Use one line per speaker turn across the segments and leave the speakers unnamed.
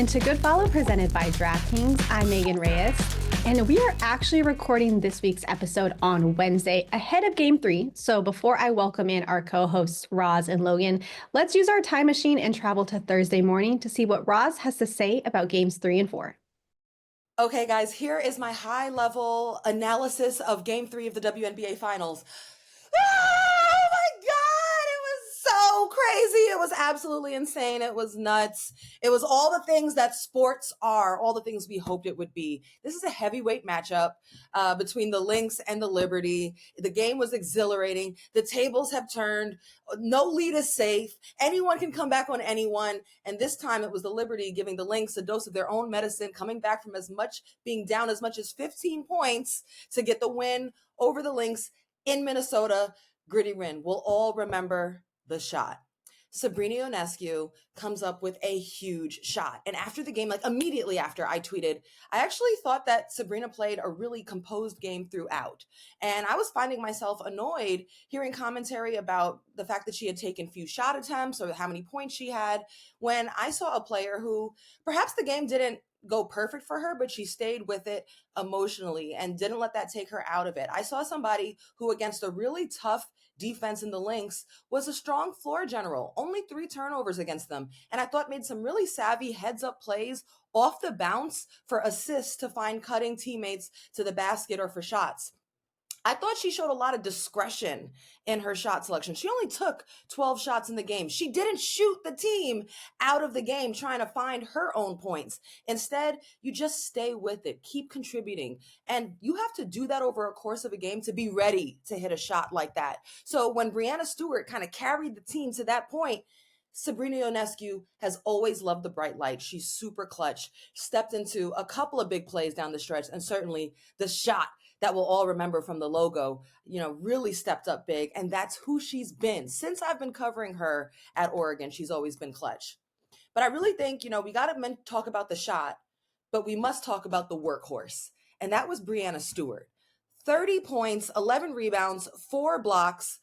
into Good Follow presented by DraftKings. I'm Megan Reyes, and we are actually recording this week's episode on Wednesday ahead of Game 3. So before I welcome in our co-hosts Roz and Logan, let's use our time machine and travel to Thursday morning to see what Roz has to say about Games 3 and 4.
Okay, guys, here is my high-level analysis of Game 3 of the WNBA Finals. Oh my God, it was so crazy. It was absolutely insane. It was nuts. It was all the things that sports are, all the things we hoped it would be. This is a heavyweight matchup between the Lynx and the Liberty. The game was exhilarating. The tables have turned. No lead is safe. Anyone can come back on anyone. And this time it was the Liberty giving the Lynx a dose of their own medicine, coming back from being down as much as 15 points to get the win over the Lynx in Minnesota. Gritty win. We'll all remember the shot. Sabrina Ionescu comes up with a huge shot. And after the game, like immediately after, I tweeted, I actually thought that Sabrina played a really composed game throughout. And I was finding myself annoyed hearing commentary about the fact that she had taken few shot attempts or how many points she had, when I saw a player who perhaps the game didn't go perfect for her, but she stayed with it emotionally and didn't let that take her out of it. I saw somebody who, against a really tough defense in the Lynx, was a strong floor general, only 3 turnovers against them. And I thought made some really savvy heads up plays off the bounce for assists to find cutting teammates to the basket or for shots. I thought she showed a lot of discretion in her shot selection. She only took 12 shots in the game. She didn't shoot the team out of the game trying to find her own points. Instead, you just stay with it, keep contributing. And you have to do that over a course of a game to be ready to hit a shot like that. So when Breanna Stewart kind of carried the team to that point, Sabrina Ionescu has always loved the bright light. She's super clutch, stepped into a couple of big plays down the stretch, and certainly the shot that we'll all remember from the logo, really stepped up big. And that's who she's been. Since I've been covering her at Oregon, she's always been clutch. But I really think, we got to talk about the shot, but we must talk about the workhorse. And that was Breanna Stewart. 30 points, 11 rebounds, 4 blocks,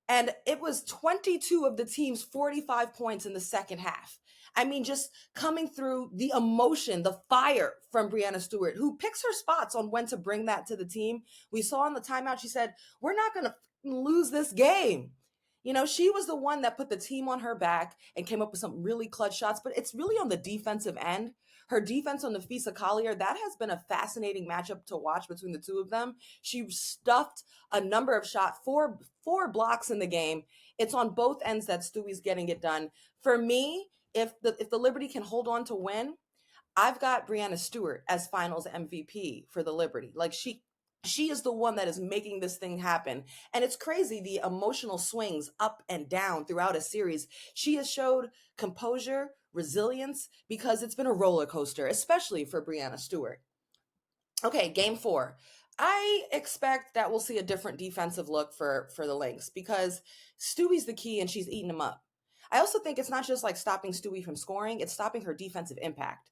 and it was 22 of the team's 45 points in the second half. I mean, just coming through the emotion, the fire from Breanna Stewart, who picks her spots on when to bring that to the team. We saw in the timeout, she said, we're not going to lose this game. She was the one that put the team on her back and came up with some really clutch shots, but it's really on the defensive end. Her defense on Nafisa Collier, that has been a fascinating matchup to watch between the two of them. She stuffed a number of shots, four blocks in the game. It's on both ends that Stewie's getting it done. For me, if the Liberty can hold on to win, I've got Breanna Stewart as finals MVP for the Liberty. Like she is the one that is making this thing happen. And it's crazy, the emotional swings up and down throughout a series. She has showed composure, resilience, because it's been a roller coaster, especially for Breanna Stewart. Okay, game 4. I expect that we'll see a different defensive look for the Lynx, because Stewie's the key and she's eating them up. I also think it's not just like stopping Stewie from scoring, it's stopping her defensive impact.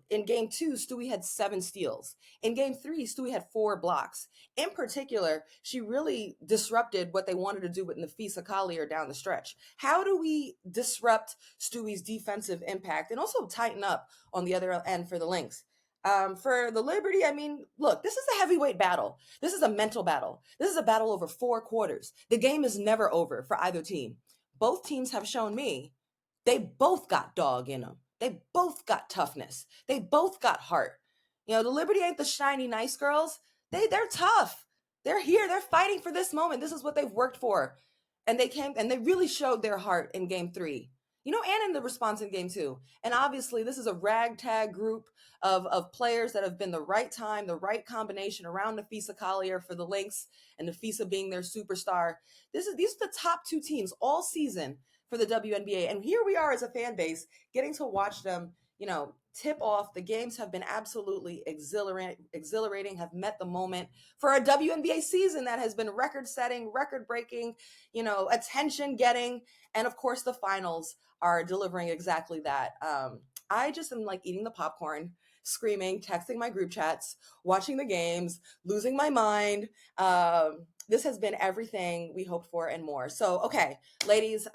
In game 2, Stewie had 7 steals. In game 3, Stewie had 4 blocks. In particular, she really disrupted what they wanted to do with Nafisa Collier down the stretch. How do we disrupt Stewie's defensive impact and also tighten up on the other end for the Lynx? For the Liberty, look, this is a heavyweight battle. This is a mental battle. This is a battle over 4 quarters. The game is never over for either team. Both teams have shown me they both got dog in them. They both got toughness. They both got heart. The Liberty ain't the shiny nice girls. They're tough. They're here. They're fighting for this moment. This is what they've worked for. And they came and they really showed their heart in game 3. And in the response in game 2. And obviously this is a ragtag group of players that have been the right time, the right combination around Nafisa Collier for the Lynx, and Nafisa being their superstar. These are the top 2 teams all season for the WNBA. And here we are as a fan base getting to watch them, tip off. The games have been absolutely exhilarating, have met the moment for a WNBA season that has been record-setting, record-breaking, attention-getting. And of course, the finals are delivering exactly that. I just am like eating the popcorn, screaming, texting my group chats, watching the games, losing my mind. This has been everything we hoped for and more. So, okay, ladies,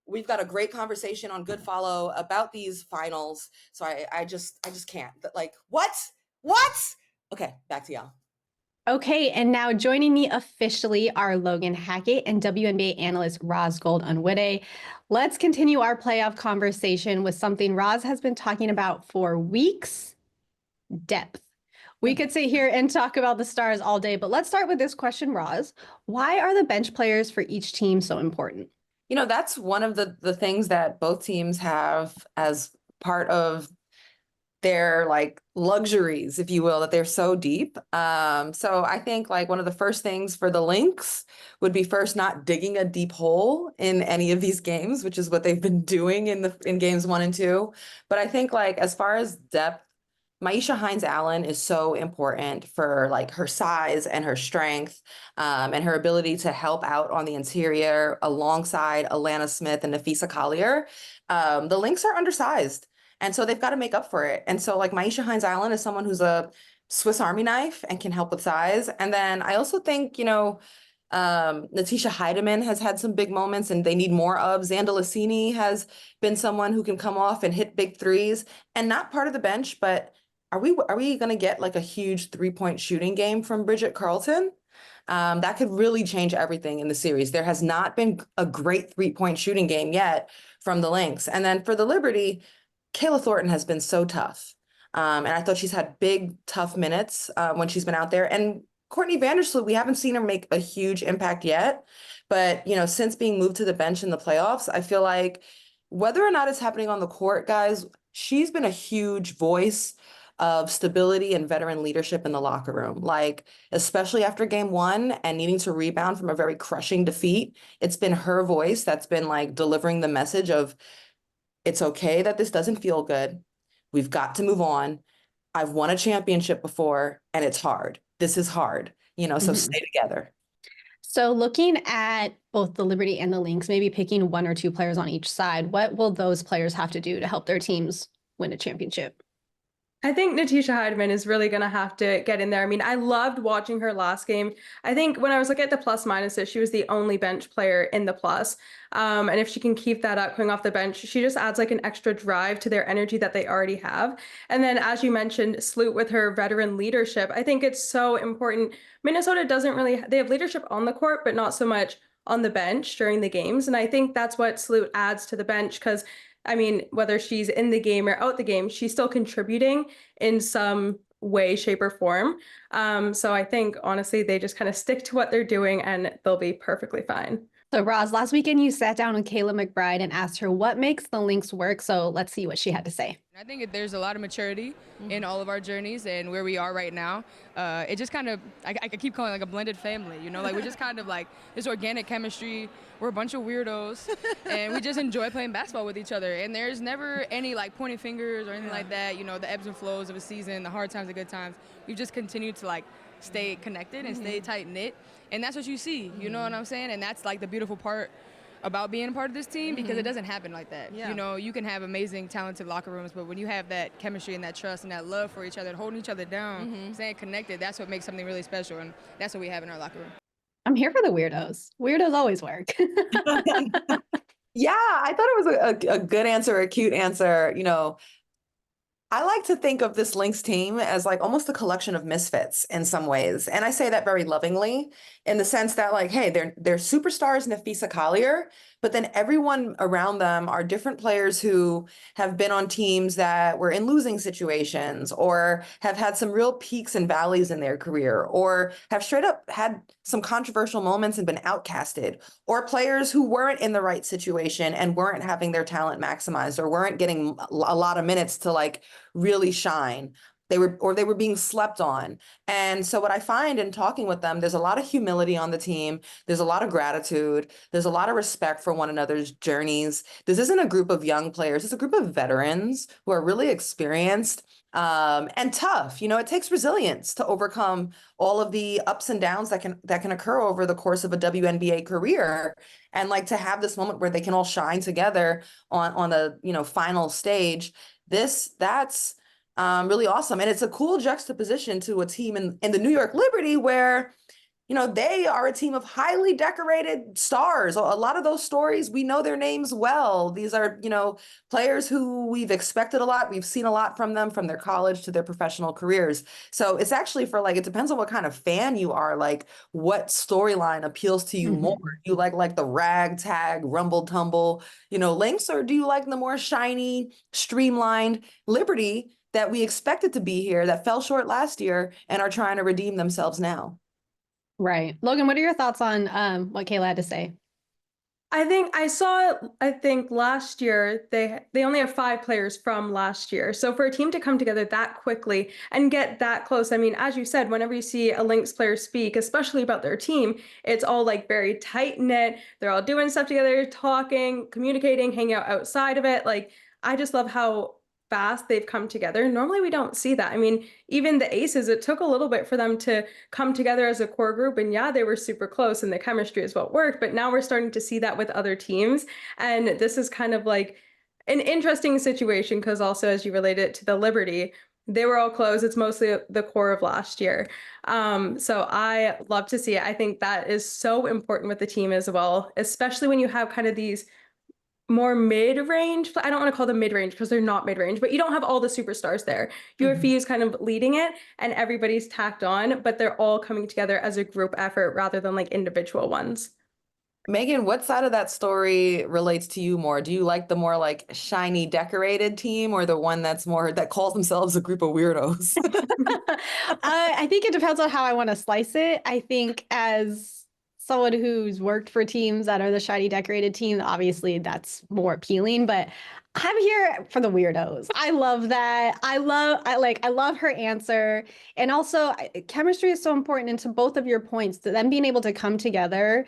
we've got a great conversation on Good Follow about these finals. So I just can't. Like, what? Okay, back to y'all.
Okay, and now joining me officially are Logan Hackett and WNBA analyst Roz Gold-Unwitty. Let's continue our playoff conversation with something Roz has been talking about for weeks: depth. We could sit here and talk about the stars all day, but let's start with this question, Roz. Why are the bench players for each team so important?
You know, that's one of the things that both teams have as part of their like luxuries, if you will, that they're so deep. So I think like one of the first things for the Lynx would be first not digging a deep hole in any of these games, which is what they've been doing in games 1 and 2. But I think like as far as depth, Maisha Hines-Allen is so important for like her size and her strength, and her ability to help out on the interior alongside Alana Smith and Nafisa Collier. The Lynx are undersized, and so they've got to make up for it. And so like Maisha Hines-Allen is someone who's a Swiss Army knife and can help with size. And then I also think, Natisha Heidemann has had some big moments and they need more of. Xanda Lassini has been someone who can come off and hit big threes and not part of the bench, but are we going to get like a huge 3-point shooting game from Bridget Carlton? That could really change everything in the series. There has not been a great 3-point shooting game yet from the Lynx. And then for the Liberty, Kayla Thornton has been so tough. And I thought she's had big, tough minutes when she's been out there. And Courtney Vandersloot, we haven't seen her make a huge impact yet. But, since being moved to the bench in the playoffs, I feel like whether or not it's happening on the court, guys, she's been a huge voice of stability and veteran leadership in the locker room. Like, especially after game 1 and needing to rebound from a very crushing defeat, it's been her voice that's been like delivering the message of, it's okay that this doesn't feel good. We've got to move on. I've won a championship before and it's hard. This is hard, so stay together.
So looking at both the Liberty and the Lynx, maybe picking 1 or 2 players on each side, what will those players have to do to help their teams win a championship?
I think Natisha Heidemann is really going to have to get in there. I mean, I loved watching her last game. I think when I was looking at the plus minuses, she was the only bench player in the plus. And if she can keep that up coming off the bench, she just adds like an extra drive to their energy that they already have. And then, as you mentioned, Sloot with her veteran leadership, I think it's so important. Minnesota doesn't really, they have leadership on the court, but not so much on the bench during the games. And I think that's what Sloot adds to the bench because I mean, whether she's in the game or out the game, she's still contributing in some way, shape, or form. So I think, honestly, they just kind of stick to what they're doing and they'll be perfectly fine.
So, Roz, last weekend you sat down with Kayla McBride and asked her what makes the Lynx work. So let's see what she had to say.
I think there's a lot of maturity in all of our journeys and where we are right now. It just kind of, I keep calling it like a blended family, like we're just kind of like this organic chemistry. We're a bunch of weirdos and we just enjoy playing basketball with each other. And there's never any like pointing fingers or anything like that, the ebbs and flows of a season, the hard times, the good times. We've just continued to like stay connected and stay tight knit. And that's what you see, you know what I'm saying? And that's like the beautiful part about being a part of this team because it doesn't happen like that. Yeah. You can have amazing, talented locker rooms, but when you have that chemistry and that trust and that love for each other, and holding each other down, staying connected, that's what makes something really special, and that's what we have in our locker room.
I'm here for the weirdos. Weirdos always work.
Yeah, I thought it was a good answer, a cute answer. I like to think of this Lynx team as like almost a collection of misfits in some ways. And I say that very lovingly in the sense that like, hey, they're superstars Nafisa Collier, but then everyone around them are different players who have been on teams that were in losing situations or have had some real peaks and valleys in their career or have straight up had some controversial moments and been outcasted, or players who weren't in the right situation and weren't having their talent maximized or weren't getting a lot of minutes to like really shine. They were being slept on. And so what I find in talking with them, there's a lot of humility on the team. There's a lot of gratitude. There's a lot of respect for one another's journeys. This isn't a group of young players. It's a group of veterans who are really experienced and tough. It takes resilience to overcome all of the ups and downs that can occur over the course of a WNBA career. And like to have this moment where they can all shine together on the final stage. That's really awesome. And it's a cool juxtaposition to a team in the New York Liberty where they are a team of highly decorated stars. A lot of those stories, we know their names well. These are, players who we've expected a lot. We've seen a lot from them, from their college to their professional careers. So it's actually it depends on what kind of fan you are, like what storyline appeals to you more. Do you like the ragtag, rumble tumble, links, or do you like the more shiny, streamlined Liberty that we expected to be here that fell short last year and are trying to redeem themselves now?
Right. Logan, what are your thoughts on what Kayla had to say?
I think last year they only have 5 players from last year. So for a team to come together that quickly and get that close, I mean, as you said, whenever you see a Lynx player speak, especially about their team, it's all like very tight knit. They're all doing stuff together, talking, communicating, hanging out outside of it. Like, I just love how fast they've come together. Normally we don't see that. I mean, even the Aces, it took a little bit for them to come together as a core group. And yeah, they were super close and the chemistry is what worked. But now we're starting to see that with other teams. And this is kind of like an interesting situation because also as you relate it to the Liberty, they were all close. It's mostly the core of last year. So I love to see it. I think that is so important with the team as well, especially when you have kind of these more mid-range. I don't want to call them mid-range because they're not mid-range, but you don't have all the superstars there. You have Fuse kind of leading it and everybody's tacked on, but they're all coming together as a group effort rather than like individual ones.
Megan, what side of that story relates to you more? Do you like the more like shiny decorated team or the one that's more that calls themselves a group of weirdos?
I think it depends on how I want to slice it. I think as someone who's worked for teams that are the shiny decorated team, obviously that's more appealing, but I'm here for the weirdos. I love that. I love her answer. And also chemistry is so important. And to both of your points, to them being able to come together,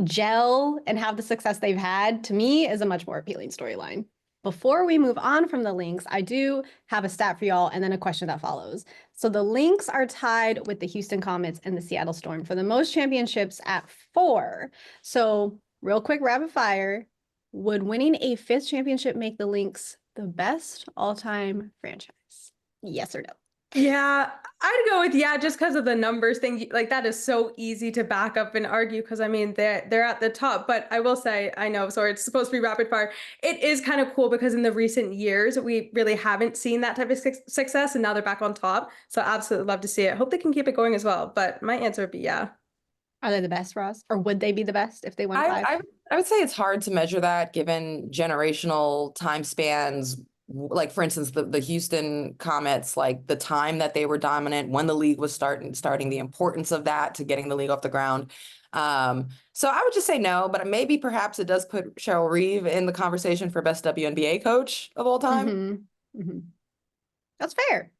gel and have the success they've had, to me is a much more appealing storyline. Before we move on from the Lynx, I do have a stat for y'all and then a question that follows. So the Lynx are tied with the Houston Comets and the Seattle Storm for the most championships at 4. So real quick rapid fire, would winning a 5th championship make the Lynx the best all-time franchise? Yes or no?
Yeah, I'd go with yeah, just because of the numbers thing. Like that is so easy to back up and argue because I mean they're at the top. But I will say, I know, sorry, it's supposed to be rapid fire. It is kind of cool because in the recent years we really haven't seen that type of success, and now they're back on top. So absolutely love to see it. Hope they can keep it going as well. But my answer would be yeah.
Are they the best, Ross? Or would they be the best if they won 5?
I would say it's hard to measure that given generational time spans. Like for instance, the Houston Comets, like the time that they were dominant when the league was starting, the importance of that to getting the league off the ground. So I would just say no, but maybe perhaps it does put Cheryl Reeve in the conversation for best WNBA coach of all time.
That's fair.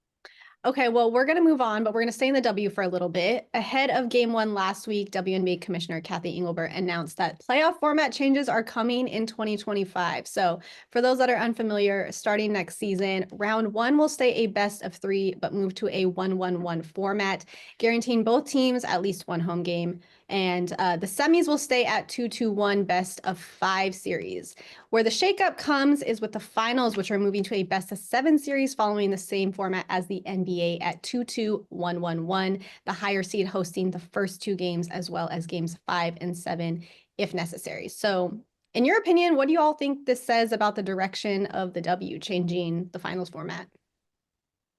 Okay, well, we're going to move on, but we're going to stay in the W for a little bit. Ahead of Game 1 last week, WNBA Commissioner Kathy Engelbert announced that playoff format changes are coming in 2025. So for those that are unfamiliar, starting next season, round 1 will stay a best of 3, but move to a 1-1-1 format, guaranteeing both teams at least 1 home game. And the semis will stay at 2-2-1 best of 5 series. Where the shakeup comes is with the finals, which are moving to a best of 7 series following the same format as the NBA at 2-2-1-1-1, the higher seed hosting the first 2 games as well as games 5 and 7 if necessary. So in your opinion, what do you all think this says about the direction of the W changing the finals format?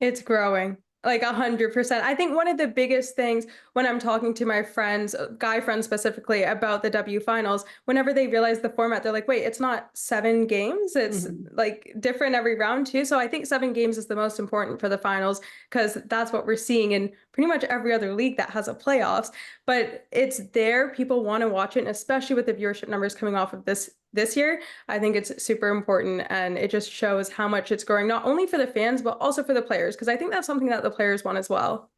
It's growing. Like 100%. I think one of the biggest things when I'm talking to my friends, guy friends specifically, about the W finals, whenever they realize the format, they're like, wait, it's not 7 games. It's like different every round too. So I think 7 games is the most important for the finals because that's what we're seeing in pretty much every other league that has a playoffs. But it's there. People want to watch it, and especially with the viewership numbers coming off of this year, I think it's super important, and it just shows how much it's growing, not only for the fans, but also for the players, because I think that's something that the players want as well.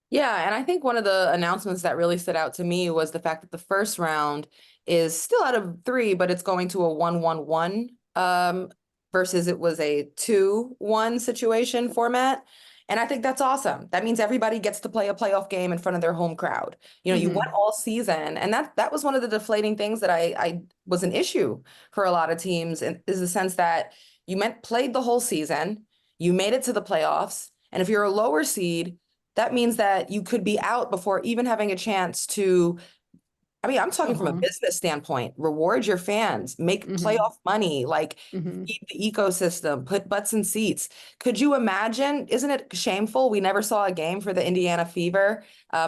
Yeah, and I think one of the announcements that really stood out to me was the fact that the first round is still out of 3, but it's going to a 1-1-1 versus it was a 2-1 situation format. And I think that's awesome. That means everybody gets to play a playoff game in front of their home crowd. You went all season, and that was one of the deflating things that I was an issue for a lot of teams, and is the sense that you played the whole season, you made it to the playoffs, and if you're a lower seed, that means that you could be out before even having a chance to, I mean, I'm talking from a business standpoint, reward your fans, make playoff money, like feed the ecosystem, put butts in seats. Could you imagine? Isn't it shameful? We never saw a game for the Indiana Fever,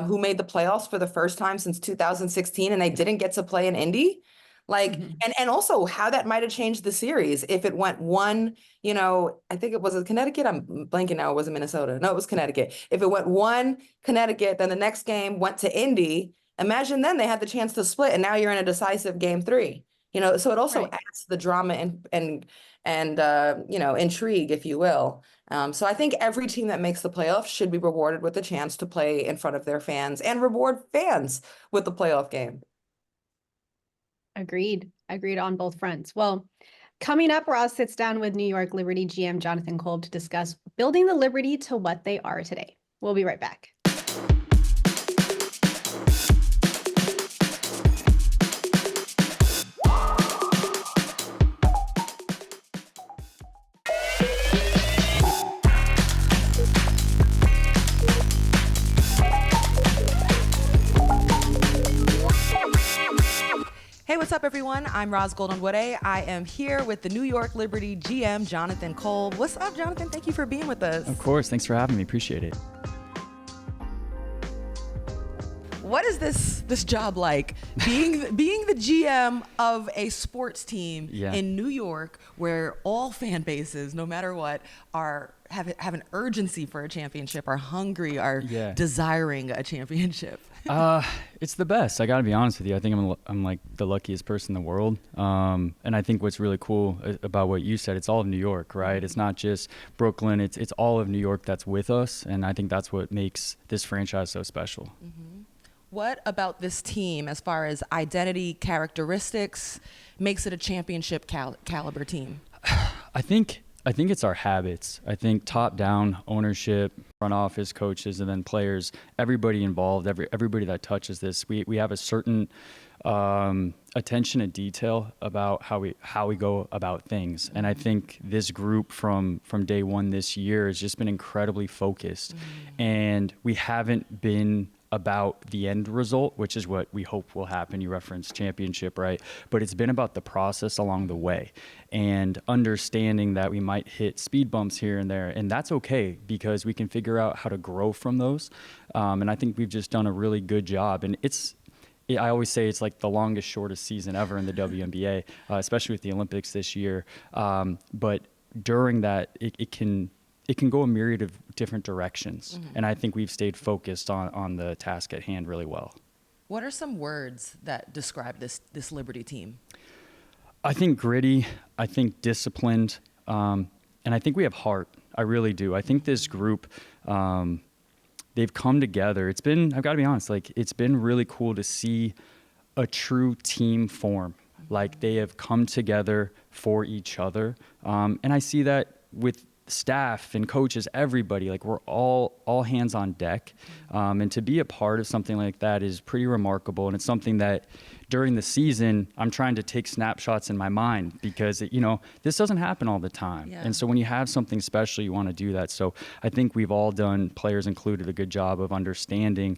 who made the playoffs for the first time since 2016, and they didn't get to play in Indy. Like, and also how that might have changed the series if it went one, I think it was Connecticut. I'm blanking now. It wasn't Minnesota. No, it was Connecticut. If it went one Connecticut, then the next game went to Indy. Imagine then they had the chance to split, and now you're in a decisive game 3. So it also adds to the drama and intrigue, if you will. So I think every team that makes the playoffs should be rewarded with a chance to play in front of their fans and reward fans with the playoff game.
Agreed on both fronts. Well, coming up, Roz sits down with New York Liberty GM Jonatan Kolb to discuss building the Liberty to what they are today. We'll be right back.
Hey, what's up, everyone? I'm Roz Goldenwoode. I am here with the New York Liberty GM, Jonatan Kolb. What's up, Jonatan? Thank you for being with us.
Of course. Thanks for having me. Appreciate it.
What is this job like? Being the GM of a sports team in New York, where all fan bases, no matter what, have an urgency for a championship, are hungry, are desiring a championship.
It's the best. I got to be honest with you. I think I'm like the luckiest person in the world. And I think what's really cool about what you said, it's all of New York, right? It's not just Brooklyn. It's all of New York that's with us. And I think that's what makes this franchise so special.
What about this team, as far as identity, characteristics, makes it a championship caliber team?
I think it's our habits. I think top-down ownership, front office, coaches, and then players, everybody involved, everybody that touches this. We have a certain attention to detail about how we go about things. And I think this group from day one this year has just been incredibly focused. And we haven't been about the end result, which is what we hope will happen. You referenced championship, right? But it's been about the process along the way and understanding that we might hit speed bumps here and there. And that's okay, because we can figure out how to grow from those. And I think we've just done a really good job. And I always say it's like the longest, shortest season ever in the WNBA, especially with the Olympics this year. But during that, it can go a myriad of different directions. And I think we've stayed focused on the task at hand really well.
What are some words that describe this Liberty team?
I think gritty, I think disciplined, and I think we have heart. I really do. I think this group, they've come together. I've got to be honest, it's been really cool to see a true team form. Like, they have come together for each other. And I see that with staff and coaches, everybody, like, we're all hands on deck. And to be a part of something like that is pretty remarkable. And it's something that during the season, I'm trying to take snapshots in my mind, because this doesn't happen all the time. And so when you have something special, you want to do that. So I think we've all done, players included, a good job of understanding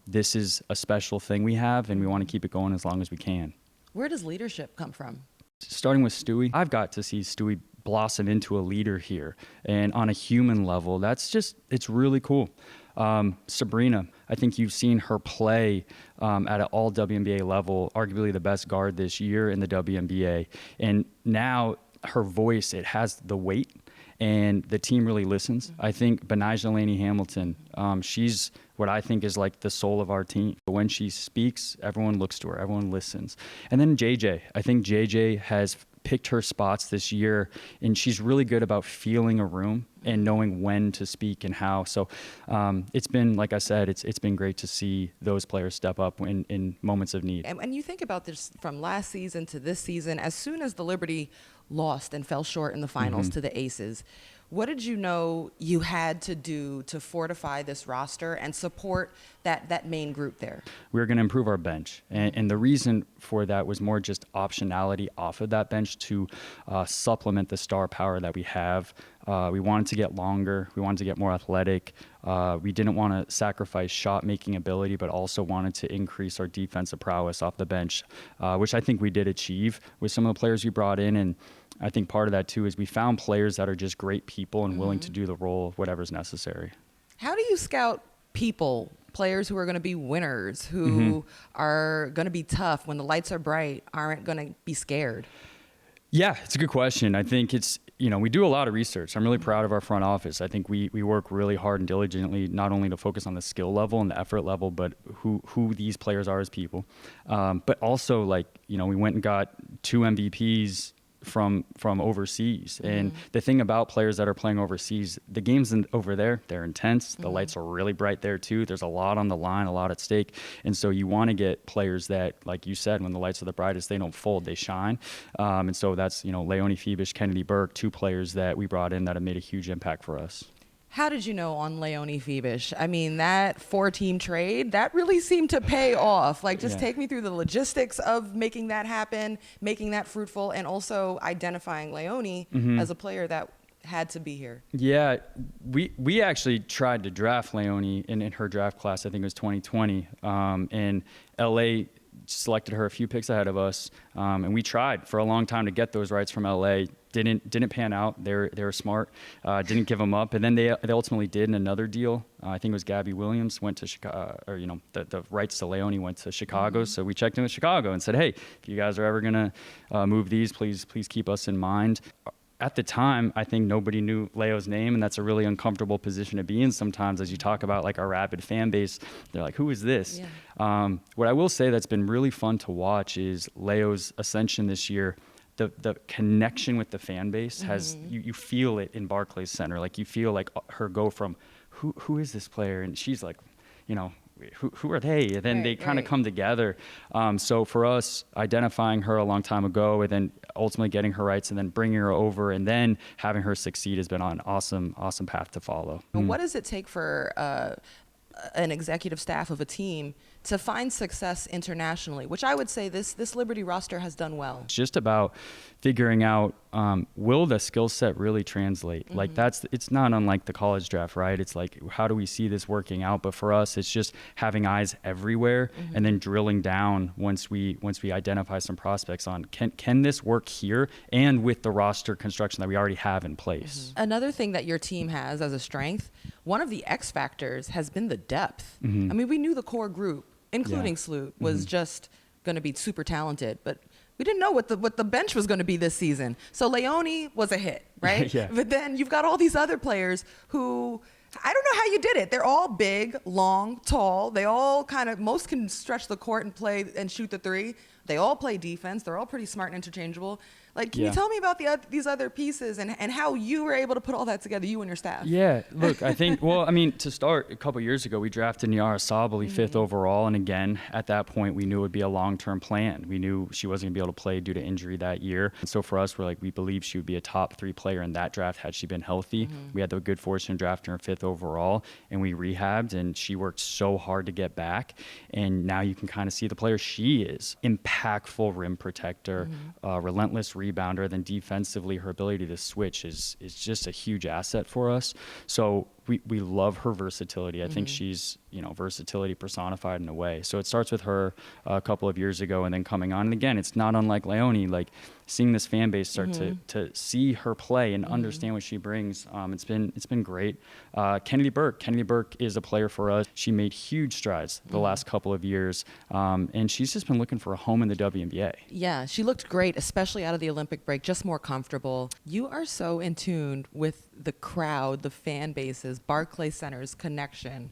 this is a special thing we have, and we want to keep it going as long as we can.
Where does leadership come from?
Starting with Stewie, I've got to see Stewie blossom into a leader here. And on a human level, it's really cool. Sabrina, I think you've seen her play at an all WNBA level, arguably the best guard this year in the WNBA. And now her voice, it has the weight, and the team really listens. I think Benijah Laney-Hamilton, she's what I think is like the soul of our team. When she speaks, everyone looks to her, everyone listens. And then JJ, I think JJ has picked her spots this year, and she's really good about feeling a room and knowing when to speak and how. So it's been, like I said, it's been great to see those players step up in moments of need.
And you think about this from last season to this season, as soon as the Liberty lost and fell short in the finals to the Aces, what did you know you had to do to fortify this roster and support that main group there?
We were going to improve our bench. And the reason for that was more just optionality off of that bench to supplement the star power that we have. We wanted to get longer. We wanted to get more athletic. We didn't want to sacrifice shot-making ability, but also wanted to increase our defensive prowess off the bench, which I think we did achieve with some of the players we brought in. And I think part of that, too, is we found players that are just great people and willing to do the role of whatever's necessary.
How do you scout people, players who are going to be winners, who are going to be tough when the lights are bright, aren't going to be scared?
Yeah, it's a good question. I think it's, we do a lot of research. I'm really proud of our front office. I think we work really hard and diligently, not only to focus on the skill level and the effort level, but who these players are as people. But also, we went and got 2 MVPs from overseas. And the thing about players that are playing overseas, the games over there, they're intense. The lights are really bright there too. There's a lot on the line, a lot at stake. And so you want to get players that, like you said, when the lights are the brightest, they don't fold, they shine. And so that's, Leonie Phoebish, Kennedy Burke, 2 players that we brought in that have made a huge impact for us.
How did you know on Leonie Phoebish? I mean, that 4-team trade, that really seemed to pay off. Take me through the logistics of making that happen, making that fruitful, and also identifying Leonie as a player that had to be here.
Yeah, we actually tried to draft Leonie in her draft class. I think it was 2020. And LA selected her a few picks ahead of us. And we tried for a long time to get those rights from LA. Didn't pan out. They were smart. Didn't give them up, and then they ultimately did in another deal. I think it was Gabby Williams went to Chicago, or the rights to Leonie went to Chicago. So we checked in with Chicago and said, hey, if you guys are ever gonna move these, please keep us in mind. At the time, I think nobody knew Leo's name, and that's a really uncomfortable position to be in sometimes as you talk about our rabid fan base. They're like, who is this? Yeah. What I will say that's been really fun to watch is Leo's ascension this year. The connection with the fan base has, you feel it in Barclays Center. You feel her go from, who is this player? And she's like, who are they? And then they kind of come together. So for us, identifying her a long time ago and then ultimately getting her rights and then bringing her over and then having her succeed has been an awesome path to follow.
What does it take for an executive staff of a team to find success internationally, which I would say this Liberty roster has done well?
It's just about figuring out, will the skill set really translate? It's not unlike the college draft, right? It's how do we see this working out? But for us, it's just having eyes everywhere and then drilling down once we identify some prospects on, can this work here and with the roster construction that we already have in place?
Another thing that your team has as a strength, one of the X factors has been the depth. I mean, we knew the core group, including Sloot, was just going to be super talented, but we didn't know what the bench was going to be this season. So Leonie was a hit, right?
Yeah.
But then you've got all these other players who, I don't know how you did it. They're all big, long, tall. They all most can stretch the court and play and shoot the 3. They all play defense. They're all pretty smart and interchangeable. Can you tell me about these other pieces and how you were able to put all that together, you and your staff?
Yeah, look, I think, to start, a couple years ago, we drafted Nyara Sabali 5th overall. And again, at that point, we knew it would be a long-term plan. We knew she wasn't going to be able to play due to injury that year. And so for us, we believed she would be a top 3 player in that draft had she been healthy. We had the good fortune of drafting her 5th overall, and we rehabbed, and she worked so hard to get back. And now you can kind of see the player she is. Impactful rim protector, relentless rebounder, then defensively her ability to switch is just a huge asset for us. So we love her versatility. I think she's versatility personified in a way. So it starts with her a couple of years ago and then coming on. And again, it's not unlike Leonie, seeing this fan base start to see her play and understand what she brings. It's been great. Kennedy Burke is a player for us. She made huge strides the last couple of years. And she's just been looking for a home in the WNBA.
Yeah, she looked great, especially out of the Olympic break, just more comfortable. You are so in tune with the crowd, the fan bases, Barclays Center's connection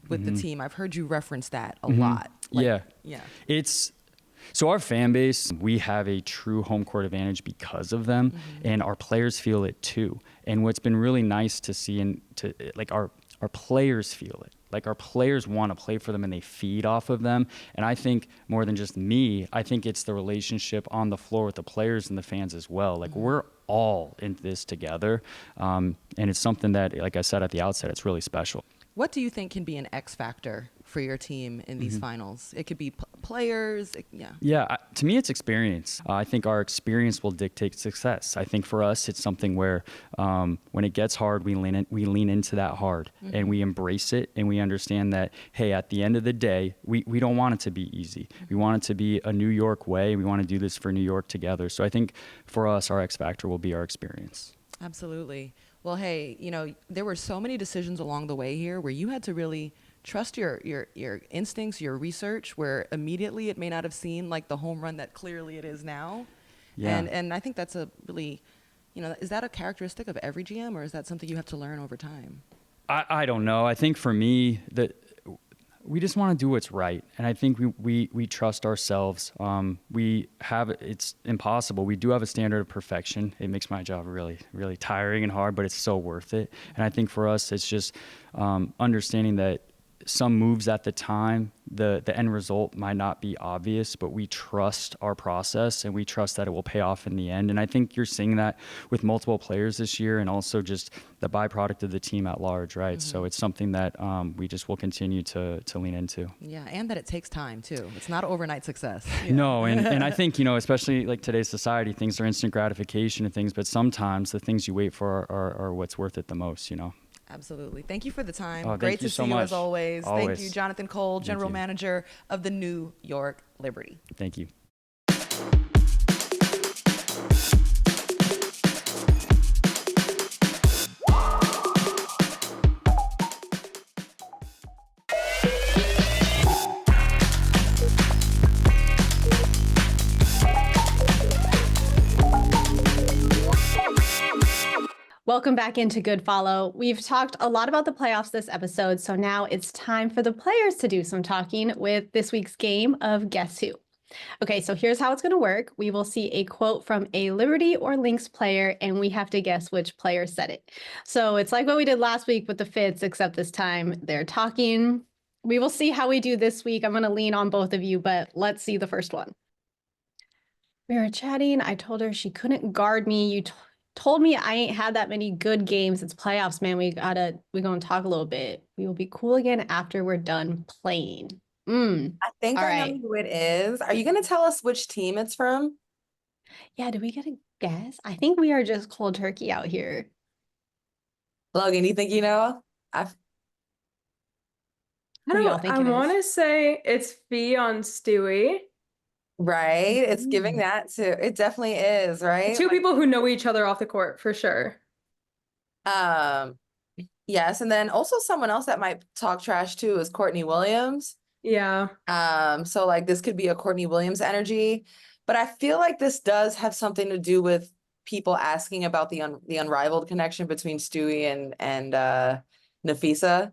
with the team. I've heard you reference that a lot.
Yeah. So our fan base, we have a true home court advantage because of them, and our players feel it too. And what's been really nice to see, and our players feel it. Our players want to play for them and they feed off of them. And I think more than just me, I think it's the relationship on the floor with the players and the fans as well. We're all in this together. And it's something that, like I said at the outset, it's really special.
What do you think can be an X factor for your team in these finals? It could be players.
Yeah, to me, it's experience. I think our experience will dictate success. I think for us, it's something where when it gets hard, we lean into that hard and we embrace it, and we understand that, hey, at the end of the day, we don't want it to be easy. We want it to be a New York way. We want to do this for New York together. So I think for us, our X factor will be our experience.
Absolutely. Well, hey, there were so many decisions along the way here where you had to really trust your instincts, your research, where immediately it may not have seemed like the home run that clearly it is now.
Yeah.
And I think that's a really, is that a characteristic of every GM, or is that something you have to learn over time?
I don't know. I think for me, that we just want to do what's right. And I think we trust ourselves. It's impossible. We do have a standard of perfection. It makes my job really, really tiring and hard, but it's so worth it. And I think for us, it's just understanding that some moves at the time, the end result might not be obvious, but we trust our process and we trust that it will pay off in the end. And I think you're seeing that with multiple players this year, and also just the byproduct of the team at large, right? So it's something that we just will continue to lean into.
Yeah, and that it takes time too. It's not overnight success.
No, and I think, especially like today's society, things are instant gratification and things, but sometimes the things you wait for are what's worth it the most,
Absolutely. Thank you for the time.
Oh,
Great to see you as always. Thank you,
Always.
Jonatan Kolb, General Manager of the New York Liberty.
Thank you.
Welcome back into Good Follow. We've talked a lot about the playoffs this episode, so now it's time for the players to do some talking with this week's game of Guess Who. Okay, so here's how it's going to work. We will see a quote from a Liberty or Lynx player, and we have to guess which player said it. So it's like what we did last week with the fits, except this time they're talking. We will see how we do this week. I'm going to lean on both of you, but let's see the first one. We were chatting. I told her she couldn't guard me. You told me I ain't had that many good games. It's playoffs, man. We're gonna talk a little bit. We will be cool again after we're done playing.
I think
All
I
right.
know who it is. Are you going to tell us which team it's from?
Yeah, do we get a guess? I think we are just cold turkey out here.
Logan, you think you know?
I
Who do y'all think it is?
want to say it's Fee on Stewie.
Right. It's giving that to, it definitely is, right?
Two people who know each other off the court for sure.
Yes. And then also someone else that might talk trash too is Courtney Williams.
Yeah.
So like this could be a Courtney Williams energy, but I feel like this does have something to do with people asking about the unrivaled connection between Stewie and Nafisa.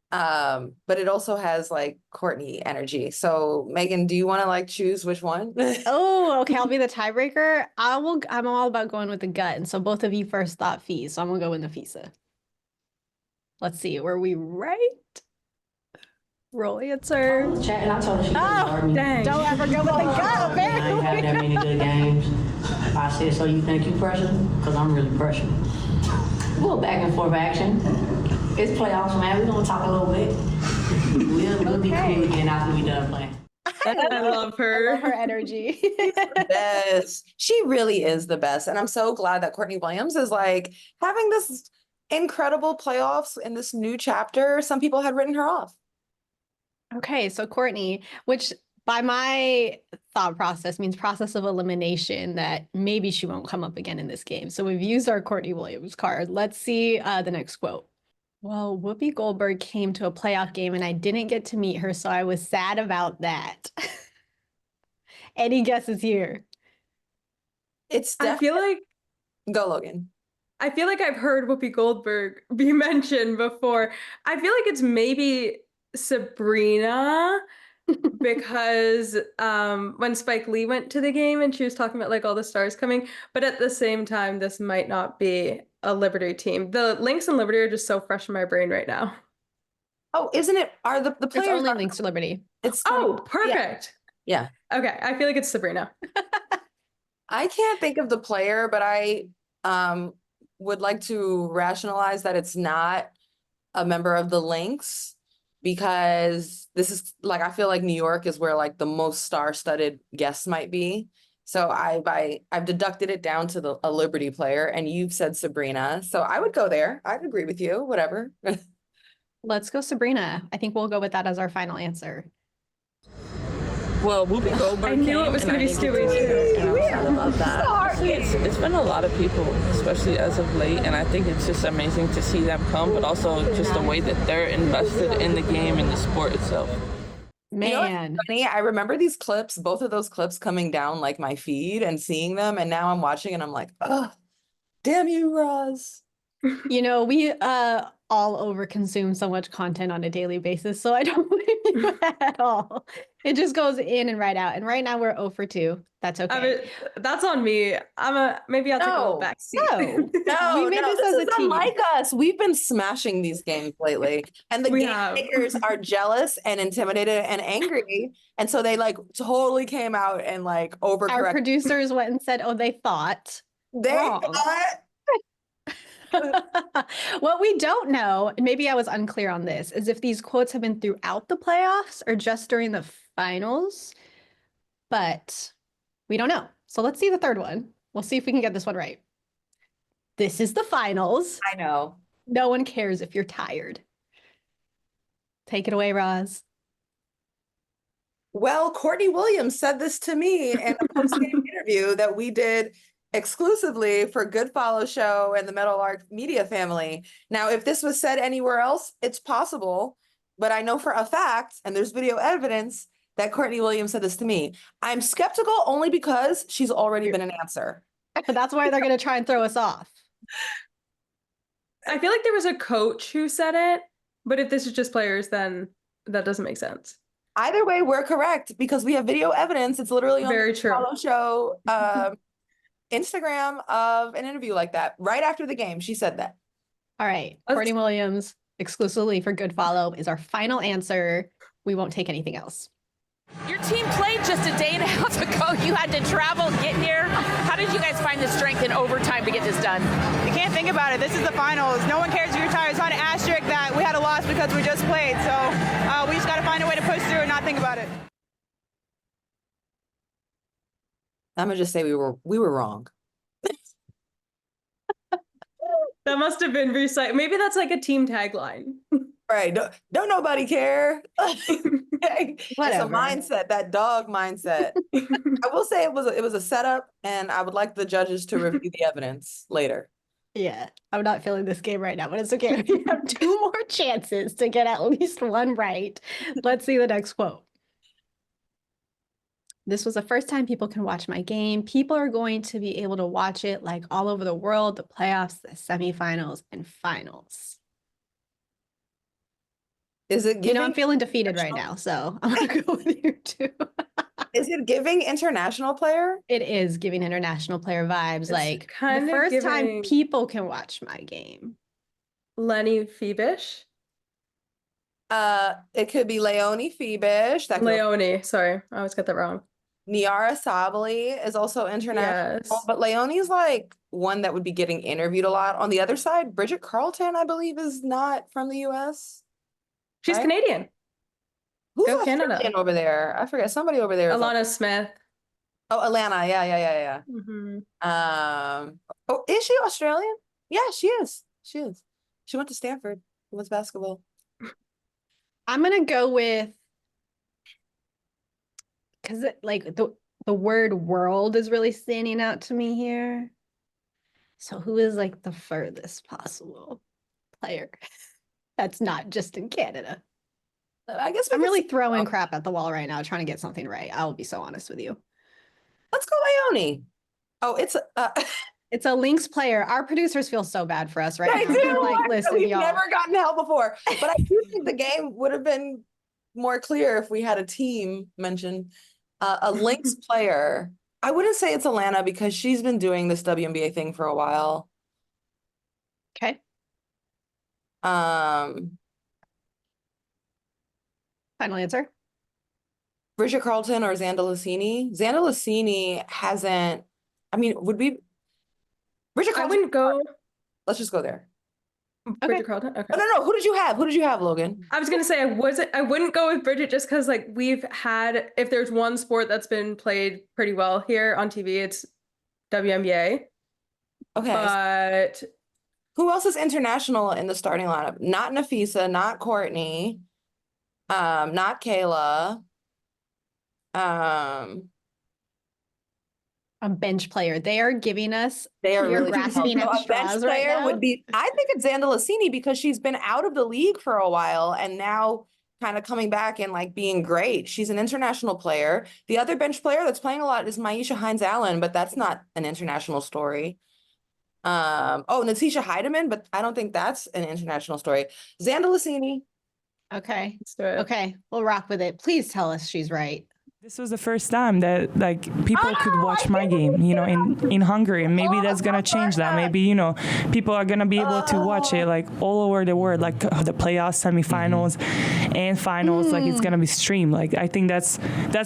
But it also has like Courtney energy. So Megan, do you want to like choose which one?
Oh, okay. I'll be the tiebreaker. I'm all about going with the gut. And so both of you first thought Fee, so I'm gonna go with Nafisa. Let's see. Were we right? Roll answer.
Chat, and I told her she couldn't guard me.
Dang.
Don't ever go with the gut,
I ain't had that
apparently.
many good games. I said, so you think you pressure? Because I'm really pressured. A little back and forth action. It's playoffs, man. We're going to talk a little bit. We'll be cool again after we done playing.
I love
I love
her.
her energy.
Best. She really is the best. And I'm so glad that Courtney Williams is like having this incredible playoffs in this new chapter. Some people had written her off.
Okay, so Courtney, which by my thought process means process of elimination, that maybe she won't come up again in this game. So we've used our Courtney Williams card. Let's see the next quote. Well, Whoopi Goldberg came to a playoff game and I didn't get to meet her, so I was sad about that. Any guesses here?
I feel like
Go, Logan.
I feel like I've heard Whoopi Goldberg be mentioned before. I feel like it's maybe Sabrina because when Spike Lee went to the game and she was talking about like all the stars coming, but at the same time, this might not be a Liberty team. The Lynx and Liberty are just so fresh in my brain right now.
Oh, isn't it? Are the
It's
players
only
are-
Lynx to Liberty.
It's
Oh, perfect.
yeah.
Okay, I feel like it's Sabrina.
I can't think of the player, but I would like to rationalize that it's not a member of the Lynx because this is like, I feel like New York is where like the most star-studded guests might be. So I've deducted it down to a Liberty player, and you've said Sabrina. So I would go there. I'd agree with you, whatever.
Let's go Sabrina. I think we'll go with that as our final answer.
Well, Whoopi Goldberg.
I knew it was going to be Stewie too.
I love that. Honestly, it's been a lot of people, especially as of late, and I think it's just amazing to see them come, but also just the way that they're invested in the game and the sport itself.
Man,
I remember these clips, both of those clips coming down like my feed and seeing them, and now I'm watching and I'm like, oh, damn you, Roz.
we all overconsume so much content on a daily basis, so I don't blame you at all. It just goes in and right out. And right now we're 0 for 2. That's okay.
I mean, that's on me. maybe I'll take a little back seat.
No,
we made this as
is
a team.
unlike us. We've been smashing these games lately, and the game makers are jealous and intimidated and angry, and so they like totally came out and like overcorrected.
Our producers went and said, "Oh, they thought." Wrong. What we don't know, and maybe I was unclear on this, is if these quotes have been throughout the playoffs or just during the finals, but we don't know. So let's see the third one. We'll see if we can get this one right. This is the finals.
I know.
No one cares if you're tired. Take it away, Roz.
Well, Courtney Williams said this to me in a post-game interview that we did exclusively for Good Follow Show and the Meadowlark Media family. Now, if this was said anywhere else, it's possible, but I know for a fact, and there's video evidence, that Courtney Williams said this to me. I'm skeptical only because she's already been an answer.
But that's why they're going to try and throw us off.
I feel like there was a coach who said it, but if this is just players, then that doesn't make sense.
Either way, we're correct because we have video evidence. It's literally on
Very
the
true.
Follow Show Instagram of an interview like that. Right after the game, she said that.
All right. Courtney Williams, exclusively for Good Follow, is our final answer. We won't take anything else.
Your team played just a day and a half ago. You had to travel, get here. How did you guys find the strength in overtime to get this done?
You can't think about it. This is the finals. No one cares if you're tired. It's not an asterisk that we had a loss because we just played. So we just got to find a way to push through and not think about it.
I'm gonna just say we were wrong.
That must have been recycled. Maybe that's like a team tagline.
Right. Don't nobody care. It's a mindset, that dog mindset. I will say it was a setup, and I would like the judges to review the evidence later.
Yeah, I'm not feeling this game right now, but it's okay. We have 2 more chances to get at least one right. Let's see the next quote. This was the first time people can watch my game. People are going to be able to watch it like all over the world, the playoffs, the semifinals, and finals.
Is it giving,
I'm feeling defeated right now, so I'm going to go with you too.
Is it giving international player?
It is giving international player vibes.
It's
like
kind
the
of
first time
giving-
people can watch my game.
Lenny Phoebish?
It could be Leonie Phoebish.
Leonie, sorry. I always got that wrong.
Niara Sabali is also international,
Yes.
but Leonie's like one that would be getting interviewed a lot. On the other side, Bridget Carlton, I believe, is not from the US.
She's
Right?
Canadian.
Who's
Go
Australian
Canada.
over there? I forget. Somebody over there.
Alana Smith.
Oh, Alana. Yeah.
Mm-hmm.
Oh, is she Australian? Yeah, she is. She is. She went to Stanford. Women's basketball.
I'm going to go with, because like the word world is really standing out to me here. So who is like the furthest possible player that's not just in Canada?
I guess
I'm really throwing crap at the wall right now, trying to get something right. I'll be so honest with you.
Let's go Leonie. Oh,
It's a Lynx player. Our producers feel so bad for us right
I
now.
do.
They're like, listen,
We've
y'all.
never gotten help before, but I do think the game would have been more clear if we had a team mentioned. A Lynx player. I wouldn't say it's Alana because she's been doing this WNBA thing for a while.
Okay.
Final
answer.
Bridget Carlton or Xanda Lucini. Xanda Lucini hasn't. I mean, would we? Bridget
I
Carlton.
wouldn't go.
Let's just go there.
Bridget Carlton. Okay.
Oh, no. Who did you have? Who did you have, Logan?
I was gonna say I wouldn't go with Bridget just because like we've had, if there's one sport that's been played pretty well here on TV, it's WNBA.
Okay.
But
who else is international in the starting lineup? Not Nafisa, not Courtney, not Kayla.
A bench player. They are giving us.
They are
you're
really
grasping at
a bench
straws
player
right now.
would be. I think it's Zandalasini because she's been out of the league for a while and now kind of coming back and like being great. She's an international player. The other bench player that's playing a lot is Maisha Hines-Allen, but that's not an international story. Natisha Heidemann, but I don't think that's an international story. Zandalasini.
Okay.
let's do it.
Okay. We'll rock with it. Please tell us she's right.
This was the first time that like people could watch my game, you know, in Hungary, and maybe that's gonna change that. Maybe, you know, people are gonna be able to watch it like all over the world, like the playoffs, semifinals, and finals. Like it's gonna be streamed. Like I think that's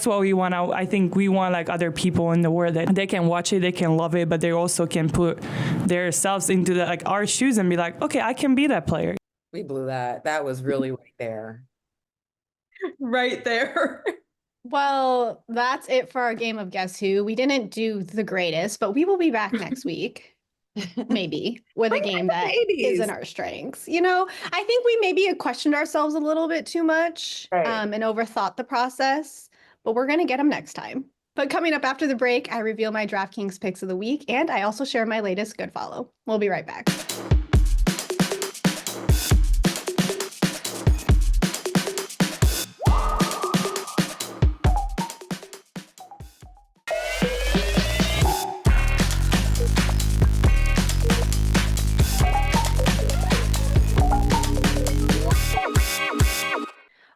what we want. I think we want like other people in the world that they can watch it, they can love it, but they also can put themselves into the like our shoes and be like, okay, I can be that player.
We blew that. That was really right there.
Right there.
Well, that's it for our game of Guess Who. We didn't do the greatest, but we will be back next week, maybe, with a game that isn't our strengths. You know, I think we maybe questioned ourselves a little bit too much and overthought the process, but we're going to get them next time. But coming up after the break, I reveal my DraftKings picks of the week, and I also share my latest good follow. We'll be right back.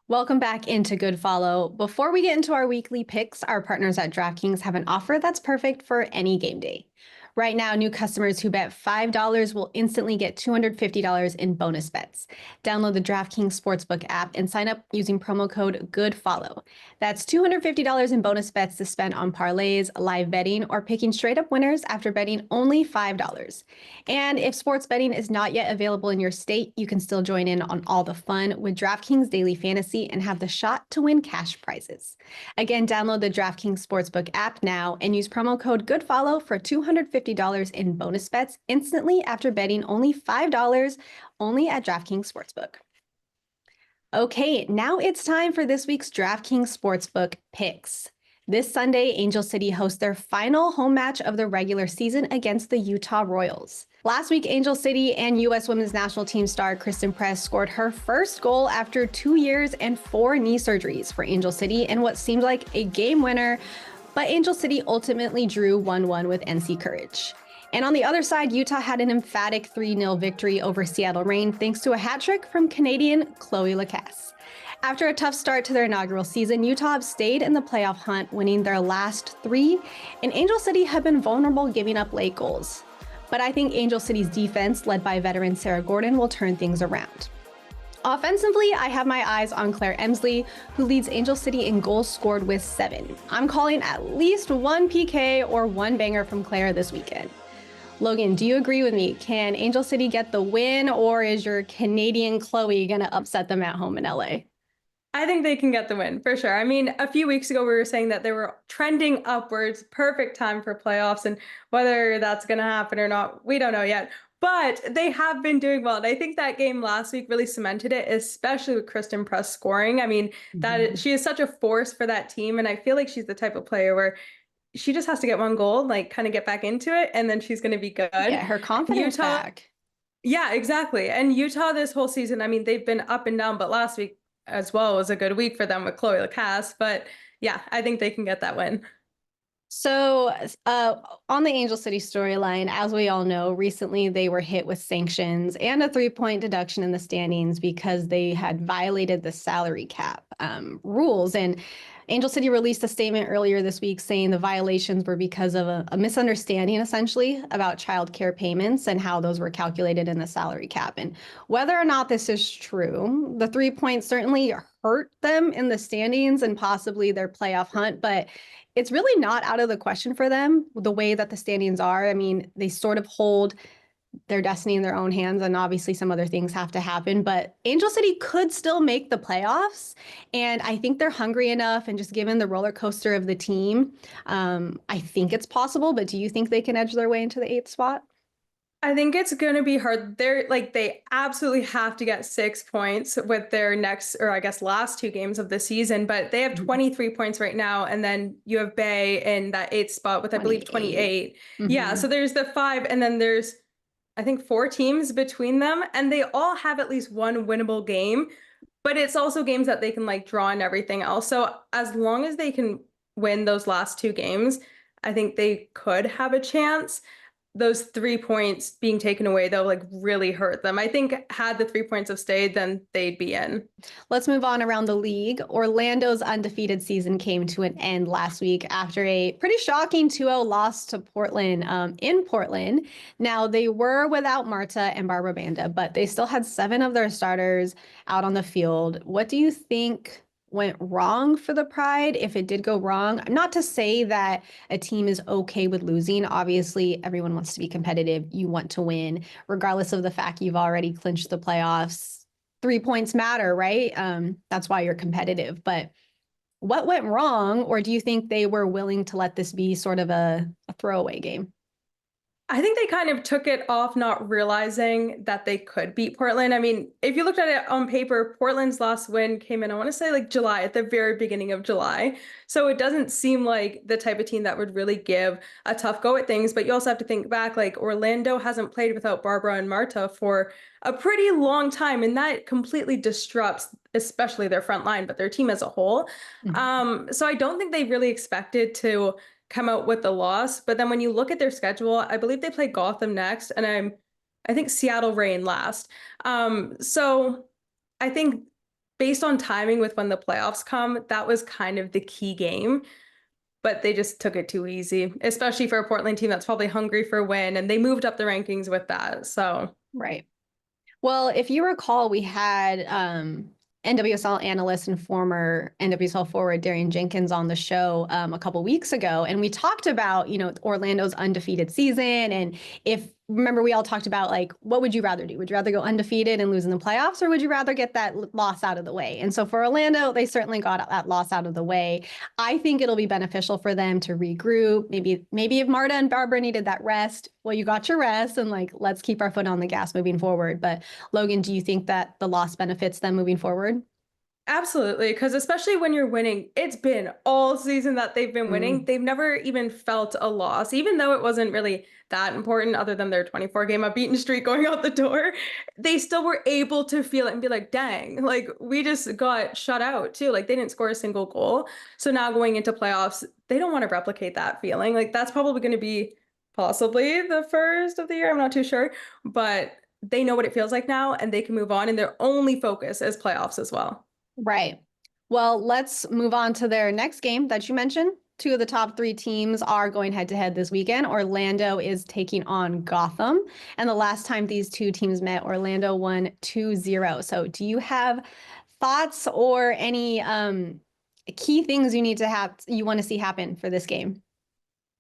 Welcome back into Good Follow. Before we get into our weekly picks, our partners at DraftKings have an offer that's perfect for any game day. Right now, new customers who bet $5 will instantly get $250 in bonus bets. Download the DraftKings Sportsbook app and sign up using promo code GOODFOLLOW. That's $250 in bonus bets to spend on parlays, live betting, or picking straight up winners after betting only $5. And if sports betting is not yet available in your state, you can still join in on all the fun with DraftKings Daily Fantasy and have the shot to win cash prizes. Again, download the DraftKings Sportsbook app now and use promo code GOODFOLLOW for $250 in bonus bets instantly after betting only $5 only at DraftKings Sportsbook. Okay, now it's time for this week's DraftKings Sportsbook picks. This Sunday, Angel City hosts their final home match of the regular season against the Utah Royals. Last week, Angel City and U.S. Women's National Team star Kristen Press scored her first goal after 2 years and 4 knee surgeries for Angel City in what seemed like a game winner, but Angel City ultimately drew 1-1 with NC Courage. And on the other side, Utah had an emphatic 3-0 victory over Seattle Reign thanks to a hat trick from Canadian Chloe Lacasse. After a tough start to their inaugural season, Utah have stayed in the playoff hunt, winning their last 3, and Angel City have been vulnerable giving up late goals. But I think Angel City's defense, led by veteran Sarah Gordon, will turn things around. Offensively, I have my eyes on Claire Emsley, who leads Angel City in goals scored with 7. I'm calling at least 1 PK or 1 banger from Claire this weekend. Logan, do you agree with me? Can Angel City get the win, or is your Canadian Chloe going to upset them at home in LA?
I think they can get the win for sure. I mean, a few weeks ago, we were saying that they were trending upwards, perfect time for playoffs, and whether that's going to happen or not, we don't know yet. But they have been doing well. And I think that game last week really cemented it, especially with Kristen Press scoring. I mean, she is such a force for that team. And I feel like she's the type of player where she just has to get 1 goal, like kind of get back into it, and then she's going to be good.
Get her confidence back.
Yeah, exactly. And Utah this whole season, I mean, they've been up and down, but last week as well was a good week for them with Chloe Lacasse. But yeah, I think they can get that win.
So on the Angel City storyline, as we all know, recently they were hit with sanctions and a 3-point deduction in the standings because they had violated the salary cap rules. And Angel City released a statement earlier this week saying the violations were because of a misunderstanding, essentially, about child care payments and how those were calculated in the salary cap. And whether or not this is true, the 3 points certainly hurt them in the standings and possibly their playoff hunt, but it's really not out of the question for them the way that the standings are. I mean, they sort of hold their destiny in their own hands, and obviously some other things have to happen, but Angel City could still make the playoffs, and I think they're hungry enough, and just given the roller coaster of the team, I think it's possible. But do you think they can edge their way into the 8th spot?
I think it's going to be hard. They absolutely have to get 6 points with their next, or I guess last 2 games of the season, but they have 23 points right now. And then you have Bay in that 8th spot with, I believe, 28. Yeah. So there's the 5, and then there's, I think, 4 teams between them, and they all have at least one winnable game, but it's also games that they can like draw and everything else. So as long as they can win those last 2 games, I think they could have a chance. Those 3 points being taken away, though, like really hurt them. I think had the 3 points have stayed, then they'd be in.
Let's move on around the league. Orlando's undefeated season came to an end last week after a pretty shocking 2-0 loss to Portland in Portland. Now, they were without Marta and Barbara Banda, but they still had 7 of their starters out on the field. What do you think went wrong for the Pride, if it did go wrong? Not to say that a team is okay with losing. Obviously, everyone wants to be competitive. You want to win, regardless of the fact you've already clinched the playoffs. 3 points matter, right? That's why you're competitive. But what went wrong, or do you think they were willing to let this be sort of a throwaway game?
I think they kind of took it off, not realizing that they could beat Portland. I mean, if you looked at it on paper, Portland's last win came in, I want to say like July, at the very beginning of July. So it doesn't seem like the type of team that would really give a tough go at things. But you also have to think back, like Orlando hasn't played without Barbara and Marta for a pretty long time. And that completely disrupts, especially their front line, but their team as a whole. So I don't think they really expected to come out with the loss. But then when you look at their schedule, I believe they play Gotham next, and I think Seattle Reign last. So I think based on timing with when the playoffs come, that was kind of the key game. But they just took it too easy, especially for a Portland team that's probably hungry for a win, and they moved up the rankings with that. So
right. Well, if you recall, we had NWSL analyst and former NWSL forward Darian Jenkins on the show a couple weeks ago, and we talked about, Orlando's undefeated season, and remember, we all talked about, like, what would you rather do? Would you rather go undefeated and lose in the playoffs, or would you rather get that loss out of the way? And so for Orlando, they certainly got that loss out of the way. I think it'll be beneficial for them to regroup. Maybe if Marta and Barbara needed that rest, well, you got your rest, and like, let's keep our foot on the gas moving forward. But Logan, do you think that the loss benefits them moving forward?
Absolutely, because especially when you're winning, it's been all season that they've been winning. They've never even felt a loss, even though it wasn't really that important other than their 24-game unbeaten streak going out the door. They still were able to feel it and be like, dang, like we just got shut out too. Like they didn't score a single goal. So now going into playoffs, they don't want to replicate that feeling. Like that's probably going to be possibly the first of the year. I'm not too sure, but they know what it feels like now, and they can move on, and their only focus is playoffs as well.
Right. Well, let's move on to their next game that you mentioned. 2 of the top 3 teams are going head-to-head this weekend. Orlando is taking on Gotham. And the last time these 2 teams met, Orlando won 2-0. So do you have thoughts or any key things you want to see happen for this game?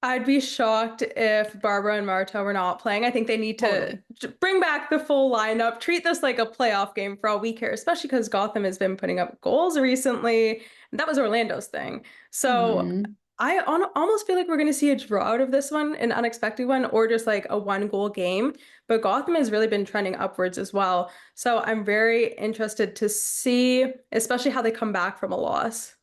I'd be shocked if Barbara and Marta were not playing. I think they need to bring back the full lineup, treat this like a playoff game for all we care, especially because Gotham has been putting up goals recently. And that was Orlando's thing. So I almost feel like we're going to see a draw out of this one, an unexpected one, or just like a 1-goal game. But Gotham has really been trending upwards as well. So I'm very interested to see, especially how they come back from a loss.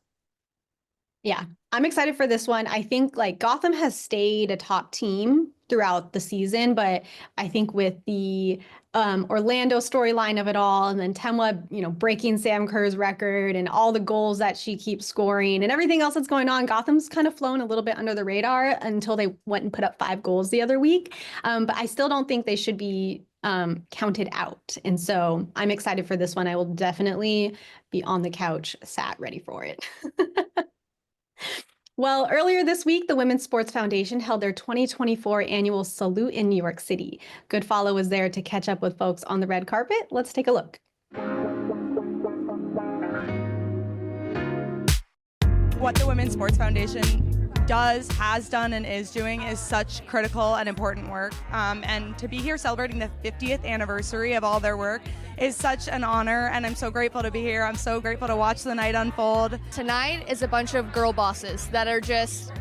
Yeah, I'm excited for this one. I think like Gotham has stayed a top team throughout the season, but I think with the Orlando storyline of it all, and then Temwa, breaking Sam Kerr's record and all the goals that she keeps scoring and everything else that's going on, Gotham's kind of flown a little bit under the radar until they went and put up 5 goals the other week. But I still don't think they should be counted out. And so I'm excited for this one. I will definitely be on the couch, sat ready for it. Well, earlier this week, the Women's Sports Foundation held their 2024 annual Salute in New York City. Goodfollow was there to catch up with folks on the red carpet. Let's take a look.
What the Women's Sports Foundation
has done, and is doing is such critical and important work. And to be here celebrating the 50th anniversary of all their work is such an honor, and I'm so grateful to be here. I'm so grateful to watch the night unfold.
Tonight is a bunch of girl bosses that are just,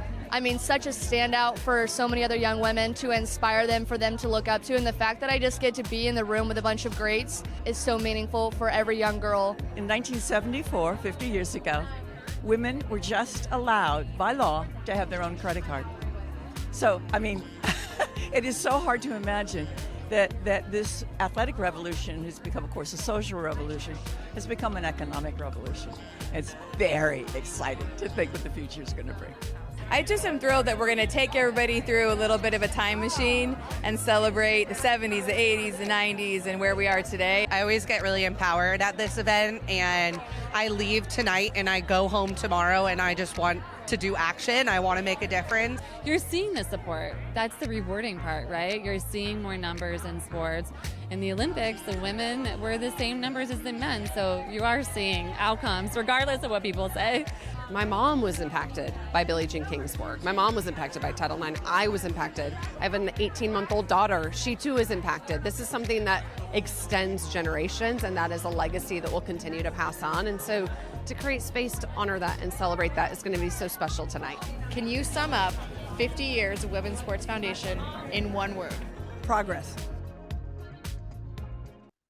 such a standout for so many other young women, to inspire them, for them to look up to. And the fact that I just get to be in the room with a bunch of greats is so meaningful for every young girl.
In 1974, 50 years ago, women were just allowed by law to have their own credit card. So, it is so hard to imagine that this athletic revolution has become, of course, a social revolution, has become an economic revolution. It's very exciting to think what the future is going to bring.
I just am thrilled that we're going to take everybody through a little bit of a time machine and celebrate the 70s, the 80s, the 90s, and where we are today.
I always get really empowered at this event, and I leave tonight and I go home tomorrow and I just want to do action. I want to make a difference.
You're seeing the support. That's the rewarding part, right? You're seeing more numbers in sports. In the Olympics, the women were the same numbers as the men, so you are seeing outcomes regardless of what people say.
My mom was impacted by Billie Jean King's work. My mom was impacted by Title IX. I was impacted. I have an 18-month-old daughter. She too is impacted. This is something that extends generations, and that is a legacy that we'll continue to pass on. And so to create space to honor that and celebrate that is going to be so special tonight.
Can you sum up 50 years of Women's Sports Foundation in one word?
Progress.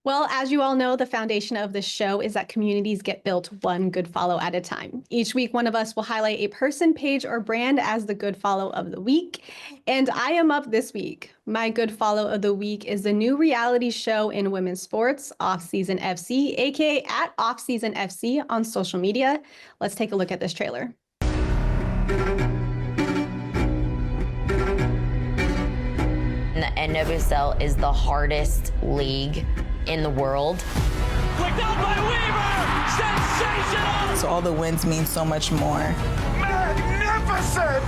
Well, as you all know, the foundation of this show is that communities get built one good follow at a time. Each week, one of us will highlight a person, page, or brand as the good follow of the week. And I am up this week. My good follow of the week is the new reality show in women's sports, Offseason FC, aka at Offseason FC on social media. Let's take a look at this trailer.
The NWSL is the hardest league in the world.
Clicked out by Weaver! Sensational!
So all the wins mean so much more.
Magnificent!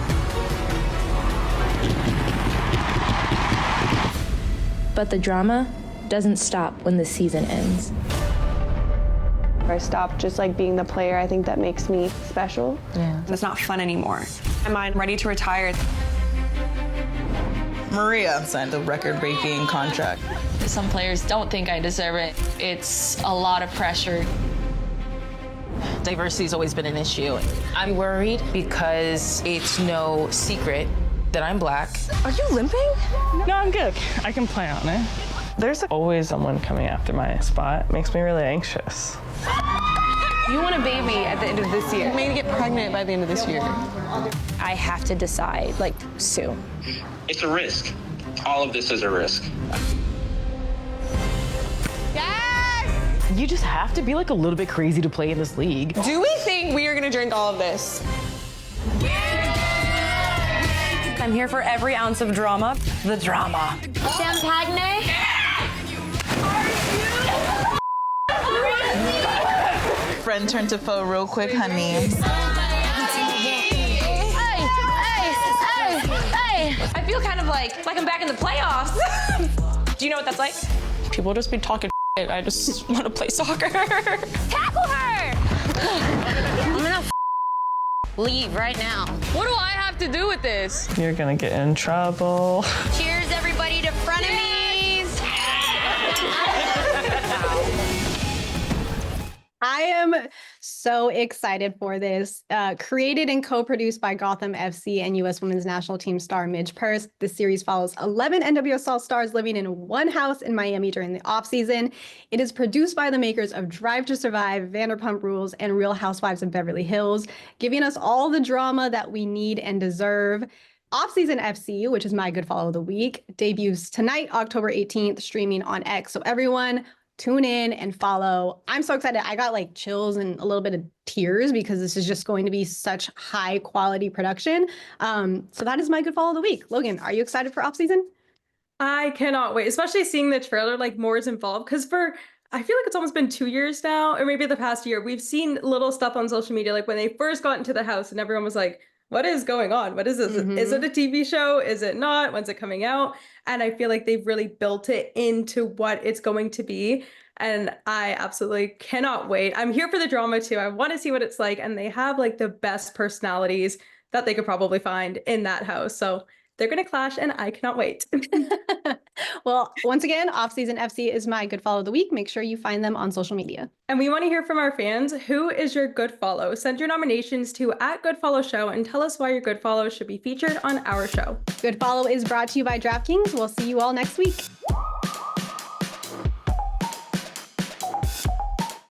But the drama doesn't stop when the season ends.
I stopped just being the player. I think that makes me special.
Yeah. It's not fun anymore. I'm ready to retire.
Maria signed a record-breaking contract.
Some players don't think I deserve it. It's a lot of pressure.
Diversity's always been an issue. I'm worried because it's no secret that I'm Black.
Are you limping?
No, I'm good. I can play on it. There's always someone coming after my spot. It makes me really anxious.
You want a baby at the end of this year. You may get pregnant by the end of this year.
I have to decide, soon.
It's a risk. All of this is a risk.
Yes!
You just have to be a little bit crazy to play in this league.
Do we think we are gonna drink all of this?
I'm here for every ounce of drama. The drama.
Champagne?
Friend turn to foe real quick, honey.
I feel kind of like I'm back in the playoffs. Do you know what that's like?
People just be talking shit. I just want to play soccer.
Tackle her! I'm gonna leave right now.
What do I have to do with this?
You're gonna get in trouble.
Cheers, everybody, to frenemies!
I am so excited for this. Created and co-produced by Gotham FC and U.S. Women's National Team star Midge Purce, the series follows 11 NWSL stars living in one house in Miami during the offseason. It is produced by the makers of Drive to Survive, Vanderpump Rules, and Real Housewives of Beverly Hills, giving us all the drama that we need and deserve. Offseason FC, which is my good follow of the week, debuts tonight, October 18th, streaming on X. So everyone, tune in and follow. I'm so excited. I got chills and a little bit of tears because this is just going to be such high quality production. So that is my good follow of the week. Logan, are you excited for off season?
I cannot wait, especially seeing the trailer, more is involved. Because I feel like it's almost been 2 years now, or maybe the past year, we've seen little stuff on social media, when they first got into the house and everyone was like, what is going on? What is this? Mm-hmm. Is it a TV show? Is it not? When's it coming out? And I feel like they've really built it into what it's going to be. And I absolutely cannot wait. I'm here for the drama too. I want to see what it's like. And they have the best personalities that they could probably find in that house. So they're going to clash and I cannot wait.
Well, once again, Offseason FC is my good follow of the week. Make sure you find them on social media.
And we want to hear from our fans. Who is your good follow? Send your nominations to @GoodFollowShow and tell us why your good follow should be featured on our show.
Good Follow is brought to you by DraftKings. We'll see you all next week.